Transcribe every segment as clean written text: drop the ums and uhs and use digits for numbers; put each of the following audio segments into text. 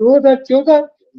2014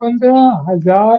15,000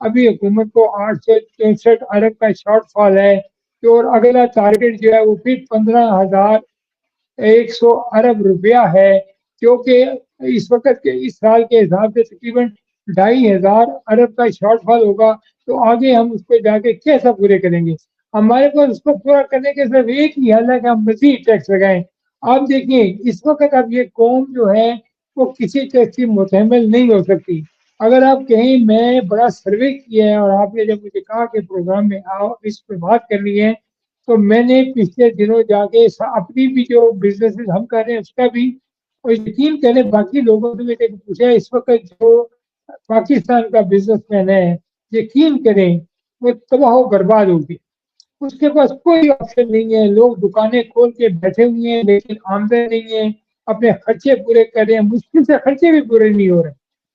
ابھی حکومت کو 864 ارب کا شارٹ فال ہے، اور اگلا ٹارگیٹ جو ہے وہ پھر 15,100 ارب روپیہ ہے، جو کہ اس وقت کے اس سال کے حساب سے تقریباً 2,500 ارب کا شارٹ فال ہوگا. تو آگے ہم اس پہ جا کے کیسا پورے کریں گے؟ ہمارے پاس اس کو پورا کرنے کے صرف ایک ہی حل ہے کہ ہم مزید ٹیکس لگائیں. آپ دیکھیں اس وقت اب یہ قوم جو ہے وہ کسی ٹیکس کی متحمل نہیں ہو سکتی. اگر آپ کہیں میں بڑا سروے کیا ہے اور آپ نے جب مجھے کہا کہ پروگرام میں آؤ اس پہ بات کرنی ہے، تو میں نے پچھلے دنوں جا کے اپنی بھی جو بزنس ہم کر رہے ہیں اس کا بھی، اور یقین کریں باقی لوگوں سے میں نے پوچھا اس وقت جو پاکستان کا بزنس مین ہے، یقین کریں وہ تباہ و برباد ہوگی. اس کے پاس کوئی آپشن نہیں ہے. لوگ دکانیں کھول کے بیٹھے ہوئے ہیں لیکن آمدن نہیں ہے، اپنے خرچے پورے کر رہے ہیں، مشکل سے خرچے بھی پورے نہیں ہو رہے.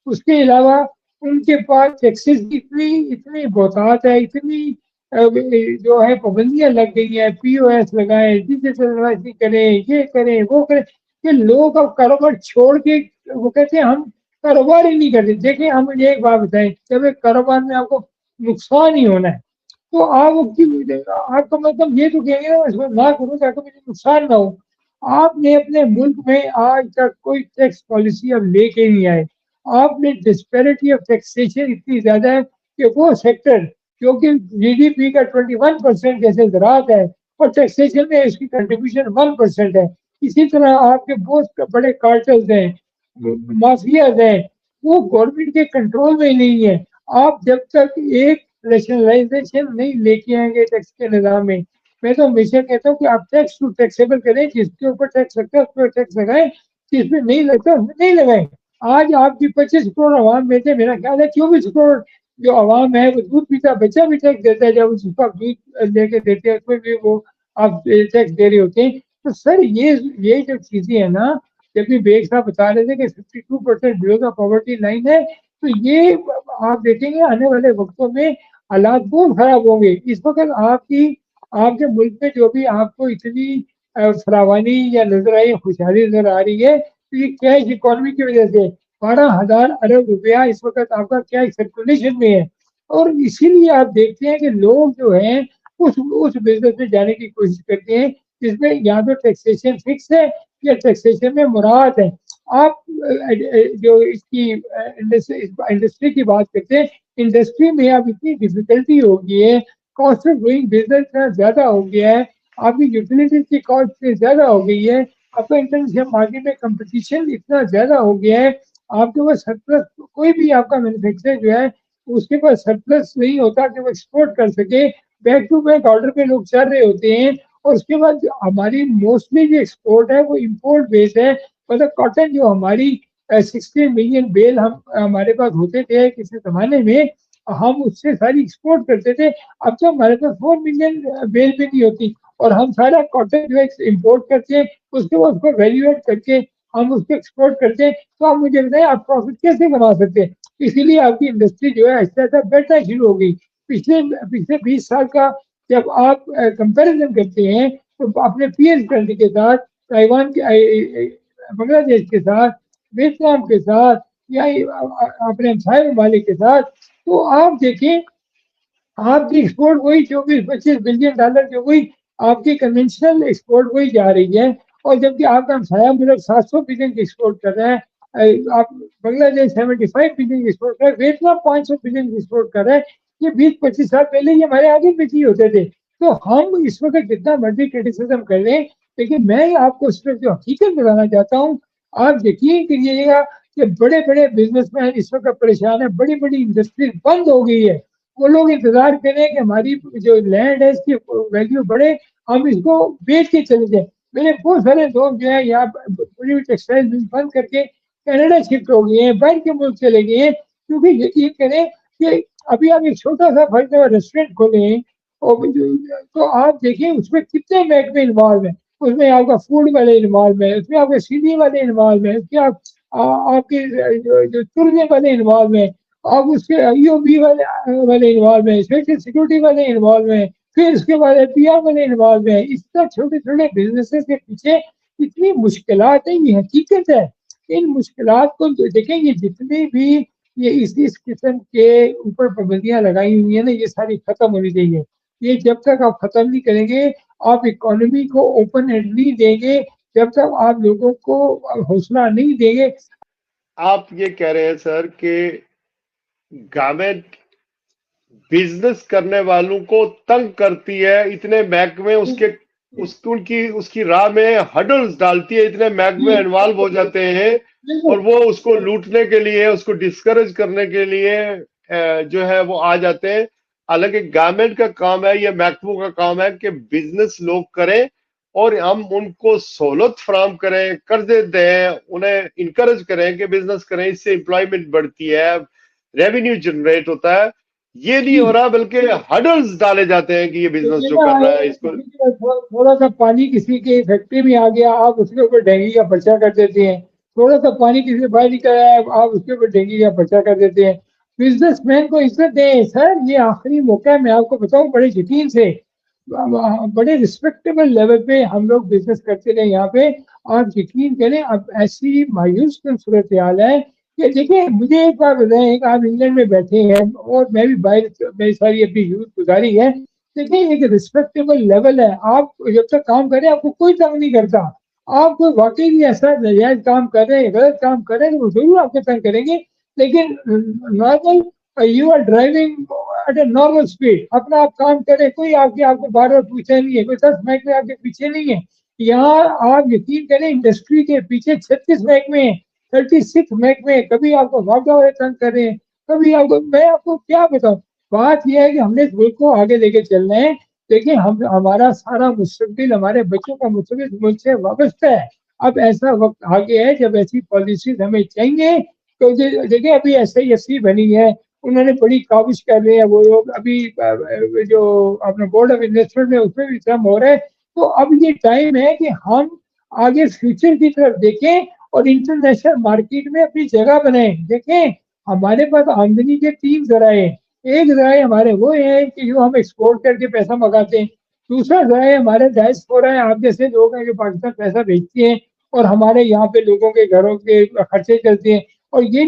اس کے علاوہ ان کے پاس ٹیکسز کی اتنی بہتات ہے، اتنی جو ہے پابندیاں لگ گئی ہیں، پی او ایس لگائیں، ڈیجیٹل کریں، یہ کریں وہ کریں، کہ لوگ اب کاروبار چھوڑ کے وہ کہتے ہیں ہم کاروبار ہی نہیں کرتے. دیکھیں ہم مجھے ایک بات بتائیں، جب ایک کاروبار میں آپ کو نقصان ہی ہونا ہے تو آپ کا مطلب یہ تو کہیں گے نا اس میں نہ کروں تاکہ مجھے نقصان نہ ہو. آپ نے اپنے ملک میں آج تک کوئی ٹیکس پالیسی اب لے کے نہیں آئے. آپ نے ڈسپیرٹی آف ٹیکسیشن اتنی زیادہ ہے کہ وہ سیکٹر جو کہ جی ڈی پی کا 21% جیسے زراعت ہے اور ٹیکسیشن میں اس کی کنٹریبیوشن 1% ہے. اسی طرح آپ کے بہت بڑے کارٹلز ہیں، مافیاز ہیں، وہ گورنمنٹ کے کنٹرول میں نہیں ہے. آپ جب تک ایک ریشنلائزیشن نہیں لے کے آئیں گے ٹیکس کے نظام میں تو ہمیشہ کہتا ہوں کہ آپ ٹیکس ٹو ٹیکسیبل کریں، جس کے اوپر ٹیکس لگتا ہے اس پر ٹیکس لگائیں، جس پہ نہیں لگتا اس میں نہیں لگائیں. آج آپ کی 25 کروڑ عوام میں سے میرا خیال ہے 24 کروڑ جو عوام ہے وہ دودھ پیتا بچہ بھی ٹیکس دیتا ہے، جب اس کا دودھ لے کے دیتے ہیں اس میں بھی وہ آپ ٹیکس دے رہے ہوتے ہیں. تو سر یہ جو چیزیں ہیں نا، جب بھی بیگ صاحب بتا رہے تھے کہ 52% بلو دا پاورٹی لائن ہے، تو یہ آپ دیکھیں گے آنے والے وقتوں میں حالات بہت خراب ہوں گے. اس وقت آپ کے ملک میں جو بھی آپ کو اتنی فراوانی یا نظر آئی خوشحالی نظر آ رہی ہے، تو یہ کیش اکانومی کی وجہ سے 12,000 ارب روپیہ اس وقت آپ کا کیش سرکولیشن میں ہے. اور اسی لیے آپ دیکھتے ہیں کہ لوگ جو ہیں اس بزنس میں جانے کی کوشش کرتے ہیں جس میں یا تو ٹیکسیشن فکس ہے یا ٹیکسیشن میں مراعات ہے. آپ جو اس کی انڈسٹری کی بات کرتے ہیں، انڈسٹری میں اب اتنی ڈیفیکلٹی ہو گئی ہے، کاسٹ آف ڈوئنگ بزنس اتنا زیادہ ہو گیا ہے، آپ کی یوٹیلیٹیز کی کاسٹ زیادہ ہو گئی ہے، آپ کا انٹرنیشنل مارکیٹ میں کمپٹیشن اتنا زیادہ ہو گیا ہے. آپ کے پاس سرپلس کوئی بھی آپ کا مینوفیکچر جو ہے اس کے پاس سرپلس نہیں ہوتا کہ وہ ایکسپورٹ کر سکے. بیک ٹو بیک آرڈر پہ لوگ چل رہے ہوتے ہیں. اور اس کے بعد ہماری موسٹلی جو ایکسپورٹ ہے وہ امپورٹ بیس ہے. مطلب کاٹن جو ہماری 60 ملین بیل ہمارے پاس ہوتے تھے کسی زمانے میں، ہم اس سے ساری ایکسپورٹ کرتے تھے. اب تو ہمارے پاس 4 ملین بیل بھی نہیں ہوتی اور ہم سارا کاٹن جو ہے امپورٹ کرتے ہیں، اس کے بعد اس کو ویلیویٹ کر کے ہم اس کو ایکسپورٹ کرتے ہیں. تو آپ مجھے بتائیں آپ پروفٹ کیسے کما سکتے ہیں؟ اسی لیے آپ کی انڈسٹری جو ہے ایسا ایسا بیٹھنا شروع ہو گئی. پچھلے 20 سال کا جب آپ کمپیریزن کرتے ہیں تو اپنے پیئر کنٹری کے ساتھ، تائیوان کے، بنگلہ دیش کے ساتھ، ویتنام کے ساتھ یا اپنے ہمسائے ممالک کے ساتھ، تو آپ دیکھیں آپ کی ایکسپورٹ وہی 24-25 بلین ڈالر جو وہی آپ کی کنونشنل ایکسپورٹ وہی جا رہی ہے. اور جبکہ آپ کا ہمسایہ ملک 700 بلین کی ایکسپورٹ کر رہا ہے، آپ بنگلہ دیش 75 بلین کی ایکسپورٹ کر رہے ہیں، ویتنام 500 بلین کی ایکسپورٹ کر رہے ہیں. یہ 20-25 سال پہلے یہ ہمارے آگے پیچھے ہوتے تھے. تو ہم اس وقت جتنا مرضی کرٹیسزم کر رہے ہیں، لیکن میں آپ کو صرف جو حقیقت بتانا چاہتا ہوں، آپ یقین کریے گا کہ بڑے بڑے بزنس مین اس وقت پریشان ہیں. بڑی بڑی انڈسٹری بند ہو گئی ہے. وہ لوگ انتظار کریں کہ ہماری جو لینڈ ہے اس کی ویلیو بڑھے، ہم اس کو بیچ کے چلے جائیں. میرے بہت سارے لوگ جو ہے یہاں بڑی ٹیکسٹائل بند کر کے کینیڈا شفٹ ہو گئے ہیں، باہر کے ملک چلے گئے ہیں. کیونکہ یقین کریں کہ ابھی آپ ایک چھوٹا سا فرض ریسٹورینٹ کھولے ہیں تو آپ دیکھیں اس میں کتنے محکمے انوالو ہیں. اس میں آپ کا فوڈ والے انوالو ہے، اس میں آپ کے سی ڈی والے انوالو ہیں، اس میں آپ کے جو ٹورزم والے انوالو ہیں، آپ اس کے ای او بی والے انوالو ہیں، سوشل سیکورٹی والے انوالو ہیں، پھر اس کے بعد پی آر والے انوالو ہیں. اس طرح چھوٹے چھوٹے بزنس کے پیچھے اتنی مشکلات ہیں. یہ حقیقت ہے. ان مشکلات کو دیکھیں، یہ جتنی بھی یہ اس قسم کے اوپر پابندیاں لگائی ہوئی ہیں نا، یہ ساری ختم ہونی چاہیے. یہ جب تک آپ ختم نہیں کریں گے، آپ اکانومی کو اوپن نہیں دیں گے، جب تک آپ لوگوں کو حوصلہ نہیں دیں گے. آپ یہ کہہ رہے ہیں سر کہ گورنمنٹ بزنس کرنے والوں کو تنگ کرتی ہے، اتنے محکمے اس کی راہ میں ہڈلز ڈالتی ہے، اتنے محکمے انوالو ہو جاتے ہیں اور وہ اس کو لوٹنے کے لیے، اس کو ڈسکریج کرنے کے لیے جو ہے وہ آ جاتے ہیں. حالانکہ گورنمنٹ کا کام ہے، یہ محکموں کا کام ہے کہ بزنس لوگ کریں اور ہم ان کو سہولت فراہم کریں، قرضے دیں، انہیں انکریج کریں کہ بزنس کریں. اس سے امپلائمنٹ بڑھتی ہے، ریونیو جنریٹ ہوتا ہے. یہ نہیں ہو رہا، بلکہ ہڈلز ڈالے جاتے ہیں کہ یہ بزنس جو کر رہا ہے اس کو. تھوڑا سا پانی کسی کی فیکٹری میں آ گیا، آپ اس کے اوپر ڈینگی کا پرچہ کر دیتے ہیں. تھوڑا سا پانی کسی سے باہر نکل آیا، آپ اس کے اوپر ڈینگی کا پرچہ کر دیتے ہیں. بزنس مین کو عزت دیں سر، یہ آخری موقع ہے. میں آپ کو بتاؤں بڑے یقین سے، بڑے رسپیکٹیبل لیول پہ ہم لوگ بزنس کرتے رہے یہاں پہ. آپ یقین کریں، اب ایسی مایوس کن صورتحال ہے کہ دیکھیں، مجھے ایک بات بتائیں کہ آپ انگلینڈ میں بیٹھے ہیں اور میں بھی باہر میری ساری اپنی یوز گزاری ہے. دیکھیں ایک رسپیکٹیبل لیول ہے، آپ جب تک کام کریں آپ کو کوئی تنگ نہیں کرتا. آپ کو واقعی بھی ایسا ناجائز کام کر رہے ہیں، غلط کام کر رہے ہیں، وہ ضرور آپ کو تنگ کریں گے. لیکن normal you are driving at a normal speed, اپنا آپ کام کریں، کوئی آپ کو بار بار پوچھا نہیں ہے، کوئی 10 محکمے آپ کے پیچھے نہیں ہے. یہاں آپ یقین کریں انڈسٹری کے پیچھے 36 محکمے ہیں، 36 محکمے. کبھی آپ کو واقعہ والے تنگ کر رہے ہیں، کبھی آپ کو، میں آپ کو کیا بتاؤں. بات یہ ہے کہ ہم نے اس ملک کو آگے لے کے چلنا ہے. دیکھیں ہمارا سارا مستقبل، ہمارے بچوں کا مستقبل ملک سے وابستہ ہے. اب ایسا وقت آگے ہے جب ایسی پالیسیز ہمیں چاہیے. تو دیکھیں ابھی SIFC بنی ہے، انہوں نے بڑی کاوش کر رہے ہیں وہ لوگ. ابھی جو اپنا بورڈ آف انویسٹمنٹ میں اس میں بھی کم ہو رہا ہے. تو اب یہ ٹائم ہے کہ ہم آگے فیوچر کی طرف دیکھیں اور انٹرنیشنل مارکیٹ میں اپنی جگہ بنائیں. دیکھیں ہمارے پاس آمدنی کے 3 ذرائع ہیں. ایک ذرائع ہمارے وہ ہیں کہ جو ہم ایکسپورٹ کر کے پیسہ منگاتے ہیں. دوسرا ذرائع ہمارے ڈائسپورا ہے، آپ جیسے لوگ ہیں جو پاکستان پیسہ بھیجتے ہیں اور ہمارے یہاں پہ لوگوں کے گھروں کے خرچے چلتے ہیں. اور یہ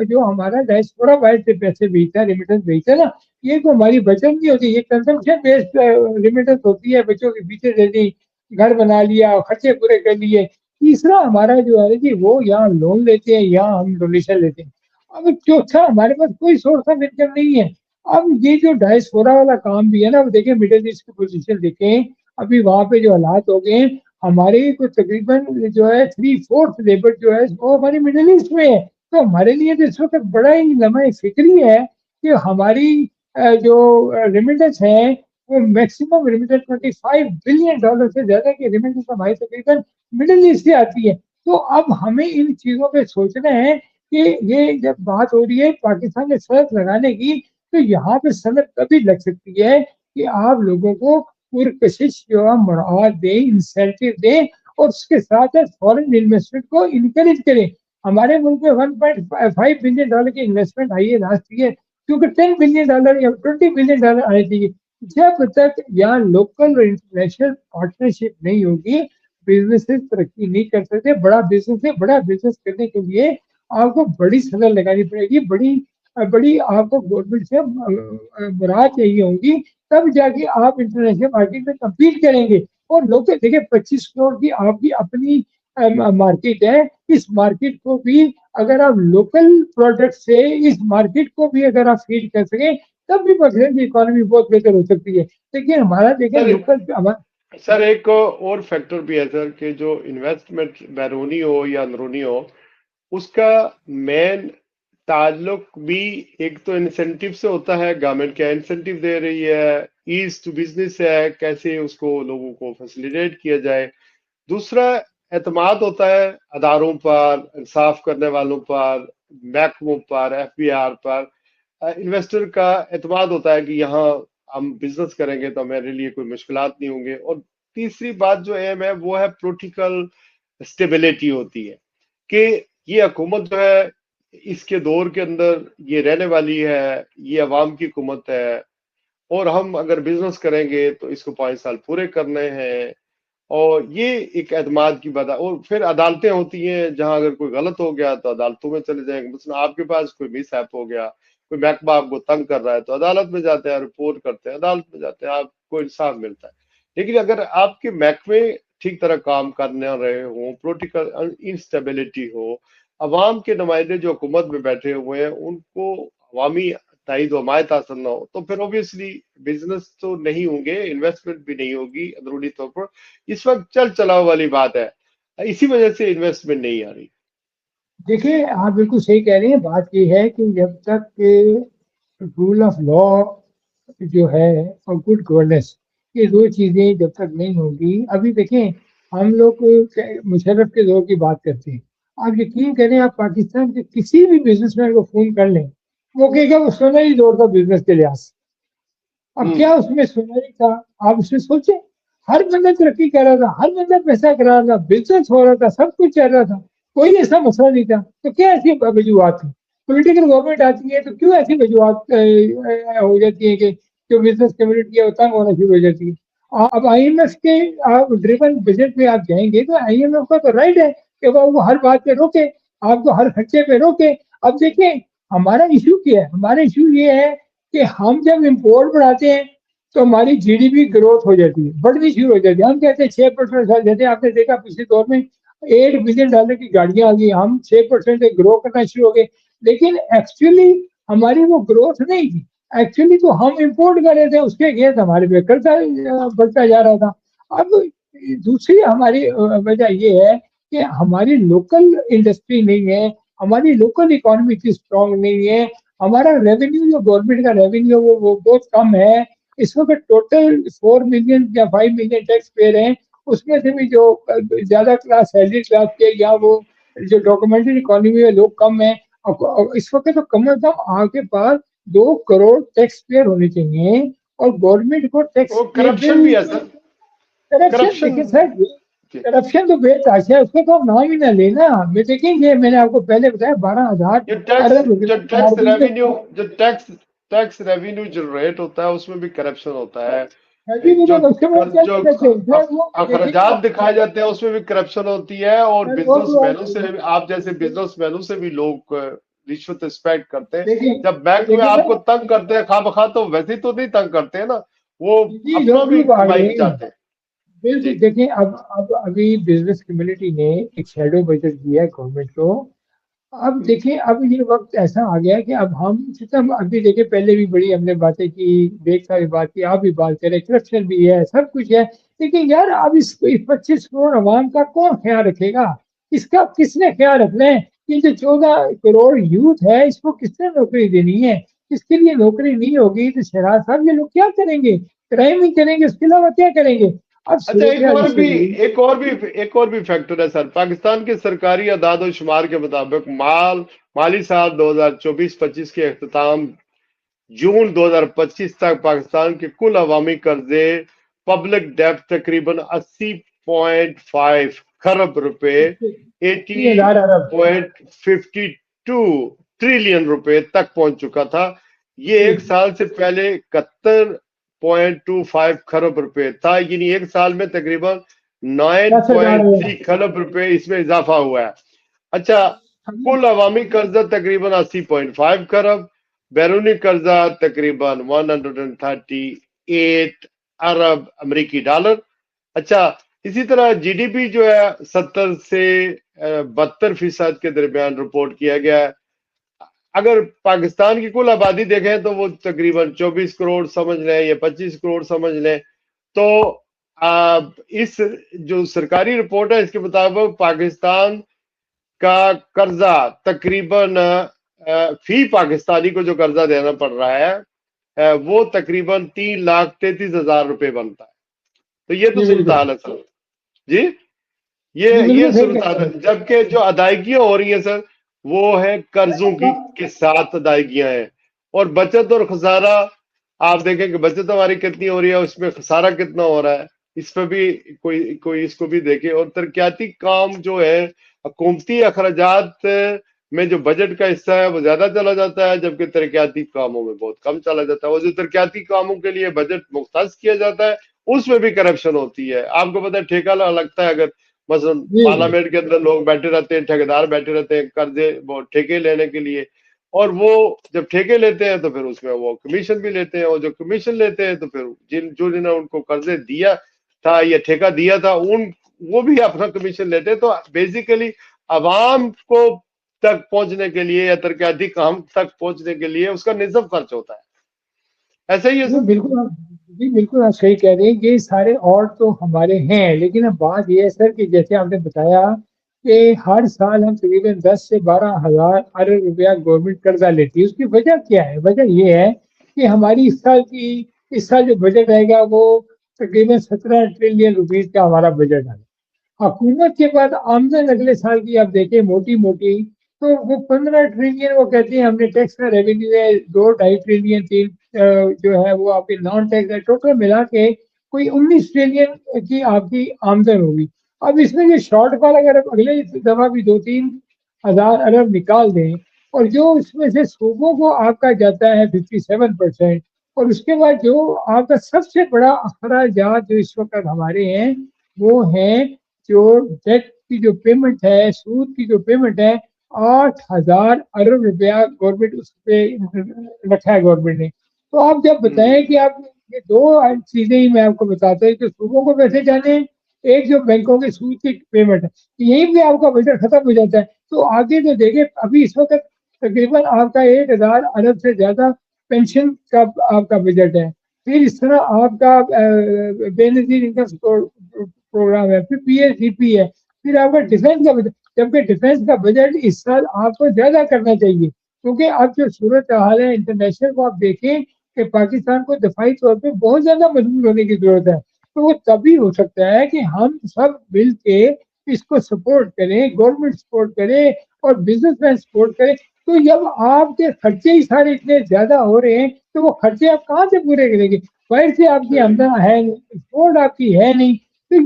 جو ہمارا ڈائسپورا باہر سے پیسے بھیجتا ہے، ریمیٹنس بھیجتا ہے نا، یہ تو ہماری بچت نہیں ہوتی، یہ کنزمپشن بیسڈ ریمیٹنس ہوتی ہے. بچوں کے پیچھے دے دی، گھر بنا لیا، خرچے پورے کر لیے. تیسرا ہمارا جو ہے جی وہ یہاں لون لیتے ہیں، یہاں ہم ڈونیشن لیتے ہیں. اب چوتھا ہمارے پاس کوئی سورس آف انکم نہیں ہے. اب یہ جو ڈائسپورا والا کام بھی ہے نا، وہ دیکھیں مڈل ایسٹ کی پوزیشن دیکھیں، ابھی وہاں پہ جو حالات ہو گئے، ہمارے کو تقریباً جو ہے 3/4 لیبر جو ہے وہ ہماری مڈل ایسٹ میں ہے. تو ہمارے لیے تو اس وقت بڑا ہی لمحہ فکری ہے کہ ہماری جو ریمیٹنس ہے وہ میکسیمم ریمیٹنس $25 بلین سے زیادہ کی ریمیٹنس ہماری تقریباً مڈل ایسٹ سے آتی ہے. تو اب ہمیں ان چیزوں پہ سوچنا ہے کہ یہ جب بات ہو رہی ہے پاکستان میں صنعت لگانے کی، تو یہاں پہ صنعت تبھی لگ سکتی ہے کہ آپ لوگوں کو پرکشش جو ہے مراعات دیں، انسینٹیو دیں اور اس کے ساتھ فورن انویسٹمنٹ کو انکریج کریں. ہمارے ملک میں $1.5 بلین کی انویسٹمنٹ آئی ہے لاسٹ ایئر، کیونکہ $10 بلین یا $20 بلین آنے چاہیے. جب تک یہاں لوکل اور انٹرنیشنل پارٹنرشپ نہیں ہوگی، بزنس ترقی نہیں کر سکتے. بڑا بزنس ہے، بڑا بزنس کرنے کے لیے آپ کو بڑی صنعت لگانی پڑے گی، بڑی آپ کو گورنمنٹ سے مراد چاہیے ہوں گی، تب جا کے آپ انٹرنیشنل مارکیٹ میں کمپیٹ کریں گے. اور لوگ دیکھیں 25 کروڑ کی آپ کی اپنی مارکیٹ ہے. اس مارکیٹ کو بھی اگر آپ لوکل پروڈکٹ سے اس مارکیٹ کو بھی اگر آپ فیڈ کر سکیں، تب بھی پاکستان کی اکانومی بہت بہتر ہو سکتی ہے. لیکن ہمارا دیکھیں لوکل سر ایک اور فیکٹر بھی ہے سر کہ جو انویسٹمنٹ بیرونی ہو یا اندرونی ہو، اس کا مین تعلق بھی ایک تو انسینٹیو سے ہوتا ہے. گورنمنٹ کیا انسینٹیو دے رہی ہے، ایز ٹو بزنس ہے، کیسے اس کو لوگوں کو فیسیلیٹیٹ کیا جائے. دوسرا اعتماد ہوتا ہے اداروں پر، انصاف کرنے والوں پر، محکموں پر، FBR پر. انویسٹر کا اعتماد ہوتا ہے کہ یہاں ہم بزنس کریں گے تو ہمارے لیے کوئی مشکلات نہیں ہوں گے. اور تیسری بات جو اہم ہے وہ ہے پولیٹیکل اسٹیبلٹی ہوتی ہے کہ یہ حکومت جو ہے اس کے دور کے اندر یہ رہنے والی ہے، یہ عوام کی حکومت ہے، اور ہم اگر بزنس کریں گے تو اس کو 5 سال پورے کرنے ہیں. اور یہ ایک اعتماد کی بات ہے. اور پھر عدالتیں ہوتی ہیں جہاں اگر کوئی غلط ہو گیا تو عدالتوں میں چلے جائیں گے. مثلا آپ کے پاس کوئی مس ایپ ہو گیا, کوئی محکمہ آپ کو تنگ کر رہا ہے تو عدالت میں جاتے ہیں, رپورٹ کرتے ہیں, عدالت میں جاتے ہیں, آپ کو انصاف ملتا ہے. لیکن اگر آپ کے محکمے ٹھیک طرح کام کرنے رہے ہوں, پولیٹیکل انسٹیبلٹی ہو, عوام کے نمائندے جو حکومت میں بیٹھے ہوئے ہیں ان کو عوامی تائید و حمایت حاصل نہ ہو, تو پھر اوبیسلی بزنس تو نہیں ہوں گے, انویسٹمنٹ بھی نہیں ہوگی اندرونی طور پر. اس وقت چل چلاؤ والی بات ہے, اسی وجہ سے انویسٹمنٹ نہیں آ رہی. دیکھیں آپ بالکل صحیح کہہ رہے ہیں. بات یہ ہے کہ جب تک رول آف لا جو ہے اور گڈ گورننس, یہ دو چیزیں جب تک نہیں ہوگی. ابھی دیکھیں ہم لوگ مشرف کے دور کی بات کرتے ہیں. آپ یقین کریں, آپ پاکستان کے کسی بھی بزنس مین کو فون کر لیں, وہ کہے گا وہ سنہری دور کا بزنس کے لحاظ سے. اب کیا اس میں سنہری تھا, آپ اس میں سوچیں. ہر بندہ ترقی کر رہا تھا, ہر بندہ پیسہ کرا رہا تھا, بزنس ہو رہا تھا, سب کچھ چل رہا تھا, کوئی ایسا مسئلہ نہیں تھا. تو کیا ایسی وجوہات تھی؟ پولیٹیکل گورنمنٹ آتی ہے تو کیوں ایسی وجوہات ہو جاتی ہیں کہ جو بزنس کمیونٹی ہے وہ تنگ ہونا شروع ہو جاتی ہے. اب آئی ایم ایف کے ڈریون بجٹ میں آپ جائیں گے تو آئی ایم ایف کا تو رائٹ ہے کہ وہ ہر بات پہ روکے, آپ کو ہر خرچے پہ روکے. اب دیکھیں ہمارا ایشو کیا ہے. ہمارا ایشو یہ ہے کہ ہم جب امپورٹ بڑھاتے ہیں تو ہماری جی ڈی پی گروتھ ہو جاتی ہے, بڑھنی شروع ہو جاتی ہے. ہم کہتے ہیں 6% جیسے آپ نے دیکھا پچھلے دور میں $8 بلین کی گاڑیاں آ گئی, ہم 6% سے گرو کرنا شروع ہو گئے. لیکن ایکچولی ہماری وہ گروتھ نہیں تھی, ایکچولی تو ہم امپورٹ کر رہے تھے, اس کے اگینسٹ ہمارے پہ قرضہ بڑھتا جا رہا تھا. اب دوسری ہماری وجہ یہ ہے کہ ہماری لوکل انڈسٹری نہیں ہے, ہماری لوکل اکانومی اتنی اسٹرانگ نہیں ہے. ہمارا ریونیو جو گورنمنٹ کا ریونیو وہ بہت کم ہے. اس وقت ٹوٹل 4 ملین یا 5 ملین ٹیکس پیئر ہیں, اس میں سے بھی جو زیادہ کلاس سیلری کلاس کے یا وہ جو ڈاکومنٹری اکانومی میں لوگ کم ہیں. اس وقت تو کم از کم آپ کے پاس 2 کروڑ ٹیکس پیئر ہونے چاہیے, اور گورنمنٹ کو ٹیکس وہ کرپشن پیبل. بھی ہے سر, کرپشن کرپشن. دیکھیں سر, کرپشن تو بے تحاشا ہے, اس کا تو آپ نام ہی نہ لینا. میں دیکھیں گے, میں نے آپ کو پہلے بتایا 12,000 جو ٹیکس ارب جو ٹیکس روپے. ریونیو جو ٹیکس ریونیو جنریٹ ہوتا ہے اس میں بھی کرپشن ہوتا ہے. ابھی بھی جو لوگ اس کے بعد کیا جو نہیں کرتے سر, وہ دیکھیں گے اخراجات دکھائے جاتے ہیں اس میں بھی کرپشن ہوتی ہے. اور سر, بزنس مینوں سے, آپ جیسے بزنس مینوں سے بھی لوگ رشوت ایکسپیکٹ کرتے ہیں. جب بینک میں دیکھیں آپ سر, کو تنگ کرتے ہیں خواہ بخواہ, تو ویسے تو نہیں تنگ کرتے ہیں نا, وہ جی اپنا لوگ بھی بھی بھاگ کمائی رہے بھی ہیں. چاہتے ہیں. جی بالکل دیکھیں, اب ابھی بزنس کمیونٹی نے ایک شیڈو بجٹ دیا ہے گورنمنٹ کو. اب دیکھیں اب یہ وقت ایسا آ گیا کہ اب ہم سب ابھی دیکھیں, پہلے بھی بڑی ہم نے باتیں کی, دیکھ ساری بات کی, آپ بھی بات کریں, کرپشن بھی ہے, سب کچھ ہے. لیکن یار اب اس 25 کروڑ عوام کا کون خیال رکھے گا؟ اس کا کس نے خیال رکھنا ہے؟ یہ جو 14 کروڑ یوتھ ہے, اس کو کس نے نوکری دینی ہے؟ اس کے لیے نوکری نہیں ہوگی تو شہراز صاحب یہ لوگ کیا کریں گے؟ کرائم ہی کریں گے, اس کے علاوہ کیا کریں گے؟ اب اچھا, صورتحال اس وقت ایک اور بھی فیکٹر ہے سر. پاکستان کے سرکاری اعداد و شمار کے مطابق مالی سال 2024-25 کے اختتام جون 2025 تک پاکستان کے کل عوامی قرضے پبلک ڈیٹ تقریباً 80.5 خرب روپے 30,000 ارب 80.52 ٹریلین روپے تک پہنچ چکا تھا. یہ ایک سال سے پہلے 71.25 خرب روپے تھا, یعنی ایک سال میں تقریباً 10,000 9.3 خرب روپے اس میں اضافہ ہوا ہے. اچھا, کل عوامی قرضہ تقریباً 80.5 خرب, بیرونی قرضہ تقریباً 138 ارب امریکی ڈالر. اچھا, اسی طرح جی ڈی پی جو ہے 70 سے 72% کے درمیان رپورٹ کیا گیا ہے. اگر پاکستان کی کل آبادی دیکھیں تو وہ تقریباً 24 کروڑ سمجھ لیں یا 25 کروڑ سمجھ لیں. تو اس جو سرکاری رپورٹ ہے اس کے مطابق پاکستان کا قرضہ تقریباً فی پاکستانی کو جو قرضہ دینا پڑ رہا ہے وہ تقریباً 3,33,000 روپے بنتا ہے. تو یہ تو جی بالکل, صورتحال ہے سر. جی, جی یہ بالکل صحیح کہہ صورتحال رہے ہے. ہیں. جبکہ جو ادائیگیاں ہو رہی ہیں سر وہ ہے قرضوں کے ساتھ ادائیگیاں ہیں. اور بچت اور خسارہ آپ دیکھیں کہ بچت ہماری کتنی ہو رہی ہے, اس میں خسارہ کتنا ہو رہا ہے, اس پہ بھی کوئی اس کو بھی دیکھے. اور ترقیاتی کام جو ہے, حکومتی اخراجات میں جو بجٹ کا حصہ ہے وہ زیادہ چلا جاتا ہے, جبکہ ترقیاتی کاموں میں بہت کم چلا جاتا ہے. وہ جو ترقیاتی کاموں کے لیے بجٹ مختص کیا جاتا ہے اس میں بھی کرپشن ہوتی ہے. آپ کو پتا ہے ٹھیکہ لگتا ہے, اگر مثلاً جی پارلیمنٹ کے اندر لوگ بیٹھے رہتے ہیں, ٹھیکیدار بیٹھے رہتے ہیں قرضے وہ ٹھیکے لینے کے لیے, اور وہ جب ٹھیکے لیتے ہیں تو پھر اس میں وہ کمیشن بھی لیتے ہیں, اور جو کمیشن لیتے ہیں تو پھر جنہوں نے ان کو قرضے دیا تھا یا ٹھیکہ دیا تھا وہ بھی اپنا کمیشن لیتے ہیں. تو بیسیکلی عوام کو تک پہنچنے کے لیے یا ترقیاتی کام تک پہنچنے کے لیے اس کا نصف خرچ ہوتا ہے. ایسا ہی ہے جی سر. بالکل جی بالکل آپ صحیح کہہ رہے ہیں. یہ سارے اور تو ہمارے ہیں, لیکن اب بات یہ ہے سر کہ جیسے آپ نے بتایا کہ ہر سال ہم تقریباً 10 سے 12,000 ارب روپیہ گورنمنٹ قرضہ لیتی ہے. اس کی وجہ کیا ہے؟ وجہ یہ ہے کہ ہماری اس سال جو بجٹ آئے گا وہ تقریباً 17 ٹریلین روپیز کا ہمارا بجٹ ہے. حکومت کے بعد آمدن اگلے سال کی آپ دیکھیں موٹی موٹی تو وہ 15 ٹریلین وہ کہتے ہیں ہم نے ٹیکس کا ریونیو ہے 2-2.5 ٹریلین 3 جو ہے وہ آپ کے نان ٹیکس ہے, ٹوٹل ملا کے کوئی 19 ٹریلین کی آپ کی آمدن ہوگی. اب اس میں جو شارٹ فال اگر آپ اگلے دفعہ بھی 2-3 ہزار ارب نکال دیں, اور جو اس میں سے صوبوں کو آپ کا جاتا ہے 57%, اور اس کے بعد جو آپ کا سب سے بڑا اخراجات جو اس وقت ہمارے ہیں وہ ہیں جو ڈیٹ کی جو پیمنٹ ہے, سود کی جو پیمنٹ ہے, 8,000 ارب روپیہ گورنمنٹ اس پہ رکھا ہے گورنمنٹ نے. تو آپ جب بتائیں کہ آپ یہ دو چیزیں ہی میں آپ کو بتاتا ہوں کہ صوبوں کو پیسے جانے ہیں, ایک جو بینکوں کے سود کی پیمنٹ ہے, یہیں پہ آپ کا بجٹ ختم ہو جاتا ہے. تو آگے جو دیکھیں ابھی اس وقت تقریباً آپ کا 1,000 ارب سے زیادہ پینشن کا آپ کا بجٹ ہے. پھر اس طرح آپ کا بے نظیر انکم پروگرام ہے, پھر پی ایس ڈی پی ہے, پھر آپ کا ڈیفینس کا بجٹ, جبکہ ڈیفینس کا بجٹ اس سال آپ کو زیادہ کرنا چاہیے. کیونکہ اب جو صورت حال ہے انٹرنیشنل کو آپ دیکھیں کہ پاکستان کو دفاعی طور پہ بہت زیادہ مضبوط ہونے کی ضرورت ہے. تو وہ تبھی ہو سکتا ہے کہ ہم سب مل کے اس کو سپورٹ کریں, گورنمنٹ سپورٹ کرے اور بزنس مین سپورٹ کرے. تو جب آپ کے خرچے ہی سارے اتنے زیادہ ہو رہے ہیں تو وہ خرچے آپ کہاں سے پورے کریں گے؟ باہر سے آپ کی آمدن ہے نہیں, ایکسپورٹ آپ کی ہے نہیں. تو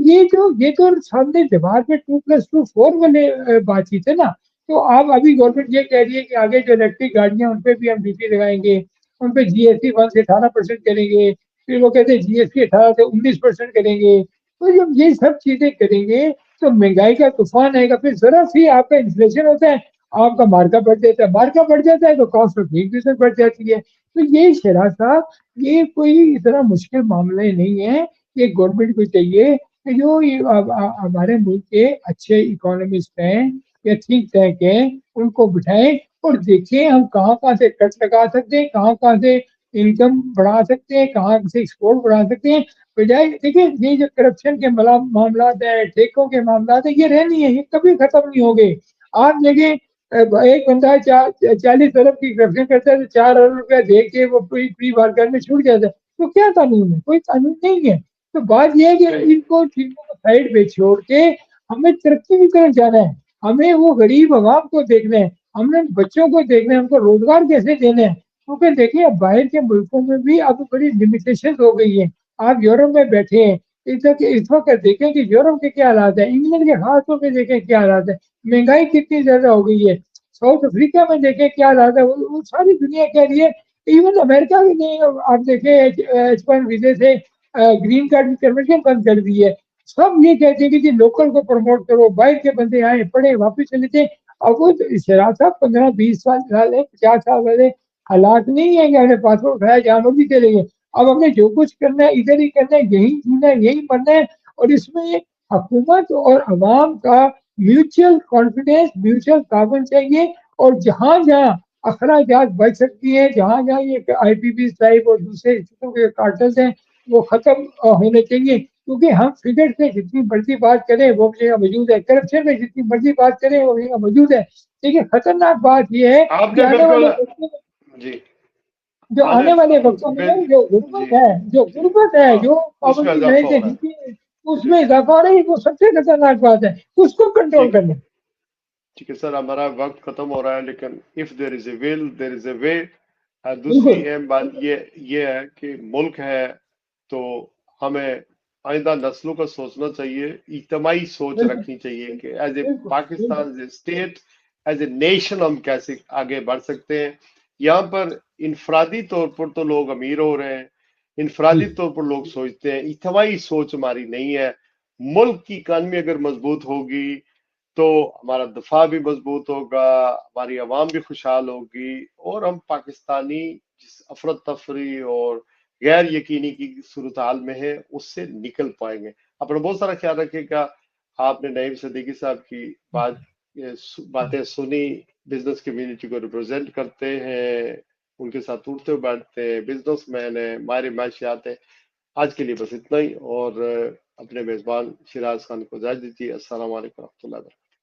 یہ تو سامنے دیوار پہ 2+2=4 والے بات چیت ہے نا. تو آپ ابھی گورنمنٹ یہ کہہ رہی ہے کہ آگے جو الیکٹرک گاڑیاں ان پہ بھی ہم ڈیوٹی لگائیں گے, ان پہ جی ایس ٹی 1 سے 18% کریں گے, پھر وہ کہتے ہیں جی ایس ٹی 18 سے 19% کریں گے. تو جب یہ سب چیزیں کریں گے تو مہنگائی کا طوفان آئے گا. پھر ذرا سی آپ کا انفلیشن ہوتا ہے, آپ کا مارکا بڑھ جاتا ہے, مارکا بڑھ جاتا ہے تو کاسٹ آف ڈوئنگ بزنس بڑھ جاتی ہے. تو یہ شہراز صاحب یہ کوئی اتنا مشکل معاملے نہیں ہے. یہ گورنمنٹ کو چاہیے کہ جو ہمارے ملک کے اچھے اکانومسٹ ہیں یا تھنک ٹینک ہیں ان کو بٹھائیں اور دیکھیں ہم کہاں سے کٹ لگا سکتے ہیں, کہاں سے انکم بڑھا سکتے ہیں, کہاں سے ایکسپورٹ بڑھا سکتے ہیں. بجائے دیکھیں یہ جو کرپشن کے معاملات ہیں, ٹھیکوں کے معاملات ہیں, یہ رہنی ہے, یہ کبھی ختم نہیں ہوں گے. آپ دیکھیں ایک بندہ 40 ارب کی کرپشن کرتا ہے تو 4 ارب روپیہ دے کے وہ پری بار میں چھوٹ جاتا ہے. تو کیا قانون ہے؟ کوئی قانون نہیں ہے. تو بات یہ ہے کہ ان کو چیزوں کو سائڈ پہ چھوڑ کے ہمیں ترقی کی طرف جانا ہے. ہمیں وہ غریب عوام کو دیکھنا ہے, ہم نے بچوں کو دیکھنا ہے, ہم کو روزگار کیسے دینا ہے. کیونکہ دیکھیے اب باہر کے ملکوں میں بھی اب بڑی لمیٹیشن ہو گئی ہیں. آپ یورپ میں بیٹھے ہیں, اس وقت دیکھیں کہ یورپ کے کیا حالات ہیں, انگلینڈ کے خاص طور پہ دیکھیں کیا حالات ہے, مہنگائی کتنی زیادہ ہو گئی ہے. ساؤتھ افریقہ میں دیکھیں کیا حالات ہے, وہ ساری دنیا کہہ رہی ہے. ایون امریکہ بھی نہیں, آپ دیکھیں H1 ویزے سے گرین کارڈ کی کنورژن بند کر دی ہے. سب یہ کہتے ہیں کہ جی لوکل کو پروموٹ کرو, باہر کے بندے آئے پڑھے واپس چلے جائیں. اب وہ شہراز صاحب 15-20 سال 50 سال والے حالات نہیں ہے کہ ہم نے پاسپورٹ اٹھایا جہاں بھی چلے گئے. اب ہم نے جو کچھ کرنا ہے ادھر ہی کرنا ہے, یہی جینا ہے, یہی پڑھنا ہے. اور اس میں حکومت اور عوام کا میوچل کانفیڈینس, میوچل تعاون چاہیے. اور جہاں جہاں اخراجات بچ سکتی ہیں, جہاں جہاں یہ آئی پی پی ٹائپ اور دوسرے قسم کے کارٹلز ہیں وہ ختم ہونے چاہیے. کیونکہ ہم فگر سے جتنی مرضی بات کریں وہ بھی جگہ موجود ہے, کرپشن میں جتنی مرضی بات کریں وہ بھی جگہ موجود ہے. لیکن خطرناک بات یہ ہے آپ کہ نے آنے والے بالکل وقتوں میں جی جو آنے والے وقتوں میں جو غربت ہے, جی جو اس میں پابندی اضافہ نہیں ہو تھے رہا ہے. جتنی اس جی میں اضافہ ہو رہا ہے, وہ سب سے خطرناک بات ہے. اس کو کنٹرول ٹھیک ہے, کرنا. ٹھیک ہے سر, ہمارا وقت ختم ہو رہا ہے, لیکن اف دیر از اے ول دیر از اے وے. دوسری بالکل اہم بات یہ ہے کہ ملک ہے تو ہمیں آئندہ نسلوں کا سوچنا چاہیے, اجتماعی سوچ بالکل رکھنی چاہیے کہ ایز اے بالکل بالکل Pakistan as a state as a nation ہم کیسے آگے بڑھ سکتے ہیں. یہاں پر انفرادی طور پر تو لوگ امیر ہو رہے ہیں, انفرادی طور پر لوگ سوچتے ہیں، اجتماعی سوچ ہماری نہیں ہے۔ ملک کی اکانومی اگر مضبوط ہوگی تو ہمارا دفاع بھی مضبوط ہوگا، ہماری عوام بھی خوشحال ہوگی، اور ہم پاکستانی جس افرتفری اور غیر یقینی کی صورتحال میں ہے اس سے نکل پائیں گے۔ اپنا بہت سارا خیال رکھے گا۔ آپ نے نعیم صدیقی صاحب کی باتیں سنی، بزنس کمیونٹی کو ریپرزینٹ کرتے ہیں، ان کے ساتھ اٹھتے بیٹھتے ہیں، بزنس مین ہیں، ماہر معاشیات ہیں۔ آج کے لیے بس اتنا ہی، اور اپنے میزبان شیراز خان کو اجازت دیجیے۔ السلام علیکم و رحمۃ اللہ وبرکاتہ۔